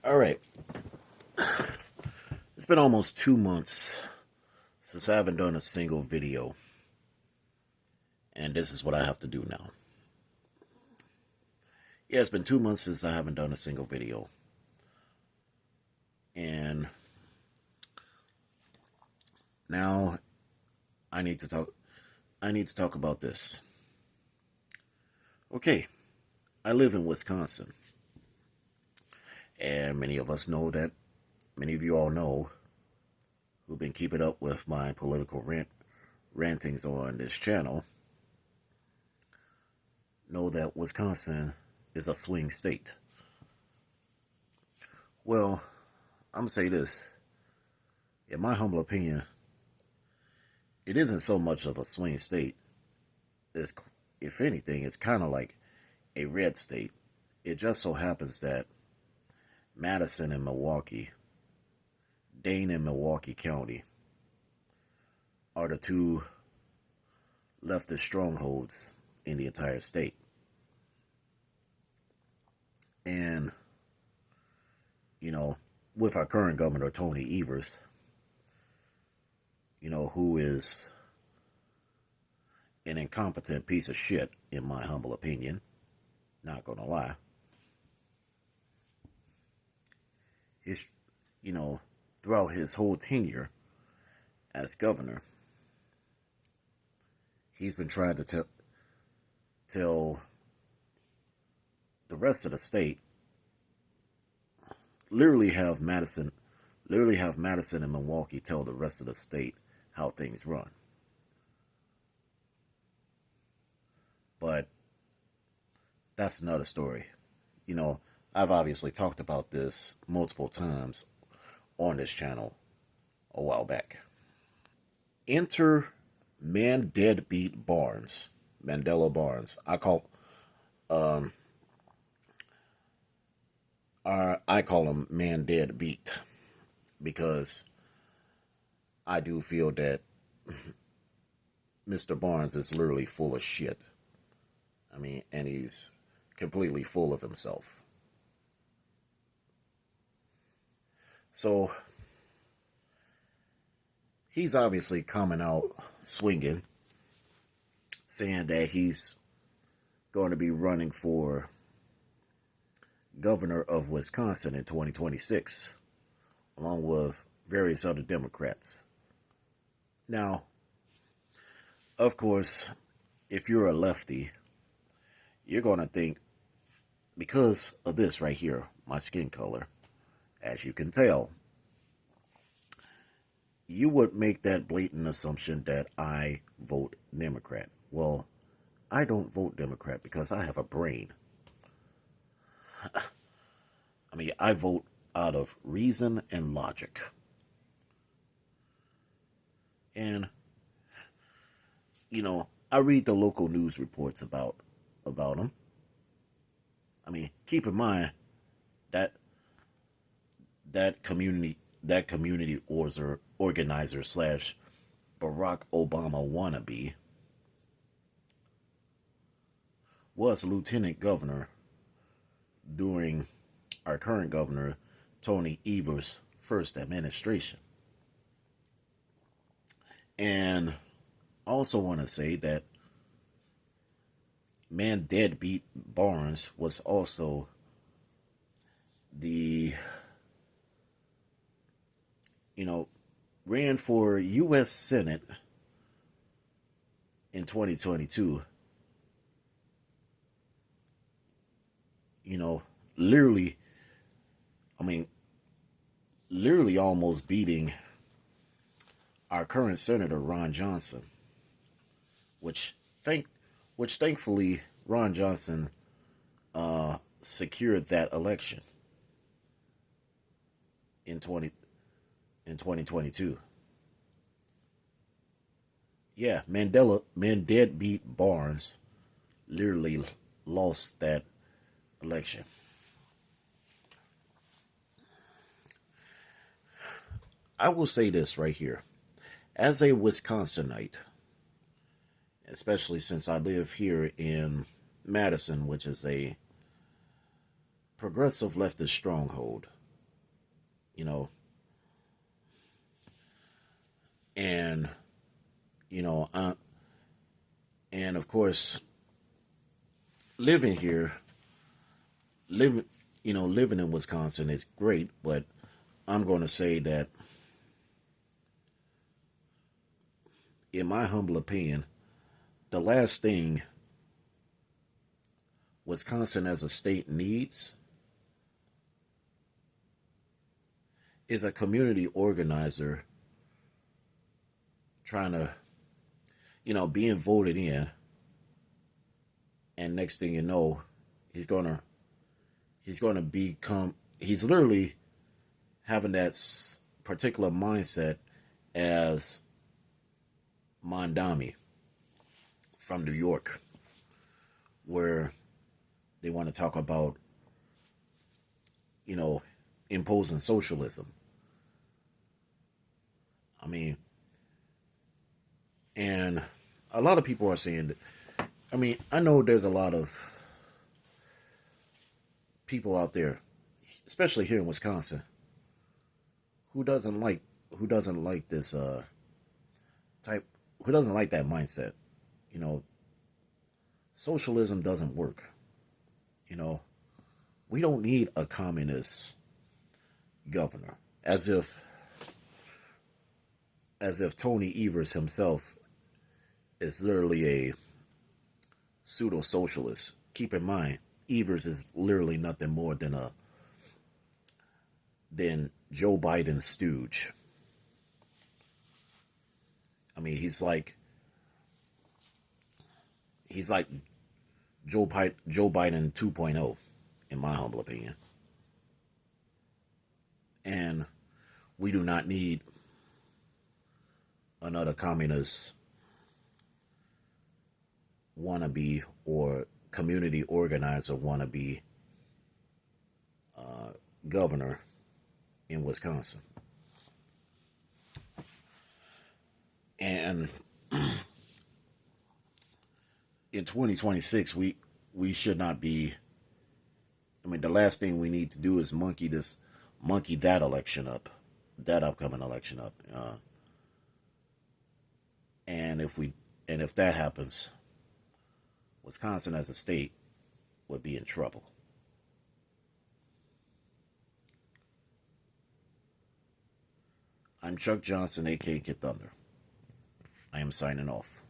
All right. It's been almost 2 months since I haven't done a single video. And this is what I have to do now. Yeah, it's been 2 months since I haven't done a single video. And now I need to talk about this. Okay. I live in Wisconsin. And many of us know that, many of you all know, who've been keeping up with my political rantings on this channel, know that Wisconsin is a swing state. Well, I'm gonna say this. In my humble opinion, it isn't so much of a swing state. It's, if anything, it's kind of like a red state. It just so happens that Madison and Milwaukee, Dane and Milwaukee County, are the two leftist strongholds in the entire state. And, with our current governor, Tony Evers, who is an incompetent piece of shit, in my humble opinion, not gonna lie. His, throughout his whole tenure as governor, he's been trying to tell the rest of the state, literally have Madison and Milwaukee tell the rest of the state how things run. But that's another story. I've obviously talked about this multiple times on this channel a while back. Enter man deadbeat Barnes, Mandela Barnes. I call him man deadbeat because I do feel that Mr. Barnes is literally full of shit. And he's completely full of himself. So he's obviously coming out swinging, saying that he's going to be running for governor of Wisconsin in 2026, along with various other Democrats. Now, of course, if you're a lefty, you're going to think, because of this right here, my skin color, as you can tell, you would make that blatant assumption that I vote Democrat. Well, I don't vote Democrat because I have a brain. I vote out of reason and logic. And, I read the local news reports about them. Keep in mind that community organizer slash Barack Obama wannabe was lieutenant governor during our current governor Tony Evers' first administration. And I also want to say that man deadbeat Barnes was also the ran for U.S. Senate in 2022. Literally, literally almost beating our current Senator Ron Johnson, which thankfully Ron Johnson secured that election in 2022. Yeah, man deadbeat Barnes literally lost that election. I will say this right here. As a Wisconsinite, especially since I live here in Madison, which is a progressive leftist stronghold, you know, and you know, uh, and of course, living here, living, living in Wisconsin is great, but I'm going to say that, in my humble opinion, the last thing Wisconsin as a state needs is a community organizer trying to, being voted in, and next thing you know, he's gonna become he's literally having that particular mindset as Mondami from New York, where they want to talk about, you know, imposing socialism. I mean, and a lot of people are saying that, I mean, I know there's a lot of people out there, especially here in Wisconsin, who doesn't like this type who doesn't like that mindset. You know, socialism doesn't work. You know, we don't need a communist governor. As if Tony Evers himself is literally a pseudo socialist. Keep in mind, Evers is literally nothing more than Joe Biden's stooge. I mean, he's like Joe Biden 2.0, in my humble opinion. And we do not need another communist wannabe or community organizer wannabe governor in Wisconsin. And in 2026, we should not be. I mean, the last thing we need to do is monkey that election up, that upcoming election up. And if that happens, Wisconsin as a state would be in trouble. I'm Chuck Johnson, a.k.a. Kid Thunder. I am signing off.